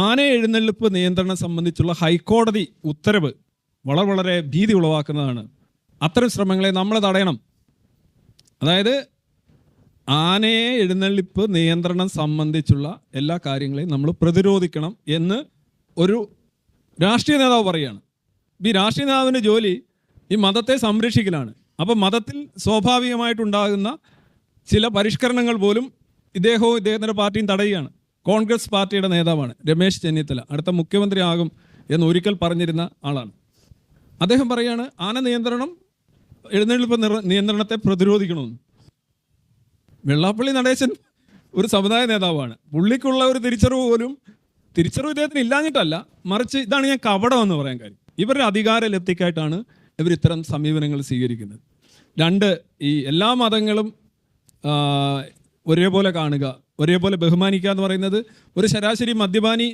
ആന എഴുന്നള്ളിപ്പ് നിയന്ത്രണം സംബന്ധിച്ചുള്ള ഹൈക്കോടതി ഉത്തരവ് വളരെ ഭീതി ഉളവാക്കുന്നതാണ്. അത്തരം ശ്രമങ്ങളെ നമ്മൾ തടയണം. അതായത് ആനയെ എഴുന്നള്ളിപ്പ് നിയന്ത്രണം സംബന്ധിച്ചുള്ള എല്ലാ കാര്യങ്ങളെയും നമ്മൾ പ്രതിരോധിക്കണം എന്ന് ഒരു രാഷ്ട്രീയ നേതാവ് പറയുകയാണ്. ഈ രാഷ്ട്രീയ നേതാവിൻ്റെ ജോലി ഈ മതത്തെ സംരക്ഷിക്കലാണ്. അപ്പോൾ മതത്തിൽ സ്വാഭാവികമായിട്ടുണ്ടാകുന്ന ചില പരിഷ്കരണങ്ങൾ പോലും ഇദ്ദേഹവും ഇദ്ദേഹത്തിൻ്റെ പാർട്ടിയും തടയുകയാണ്. കോൺഗ്രസ് പാർട്ടിയുടെ നേതാവാണ് രമേശ് ചെന്നിത്തല, അടുത്ത മുഖ്യമന്ത്രി ആകും എന്ന് ഒരിക്കൽ പറഞ്ഞിരുന്ന ആളാണ്. അദ്ദേഹം പറയുകയാണ് ആന നിയന്ത്രണം എഴുന്നള്ളിപ്പ് നിയന്ത്രണത്തെ പ്രതിരോധിക്കണമെന്ന്. വെള്ളാപ്പള്ളി നടേശൻ ഒരു സമുദായ നേതാവാണ്. പുള്ളിക്കുള്ള ഒരു തിരിച്ചറിവ് ഇദ്ദേഹത്തിന് ഇല്ലാഞ്ഞിട്ടല്ല, മറിച്ച് ഇതാണ് ഞാൻ കപടമെന്ന് പറയാൻ കാര്യം. ഇവരുടെ അധികാര ലബ്ധിക്കായിട്ടാണ് ഇവർ ഇത്തരം സമീപനങ്ങൾ സ്വീകരിക്കുന്നത്. രണ്ട്, ഈ എല്ലാ മതങ്ങളും ഒരേപോലെ കാണുക, ഒരേപോലെ ബഹുമാനിക്കുക എന്ന് പറയുന്നത് ഒരു ശരാശരി മദ്യപാനി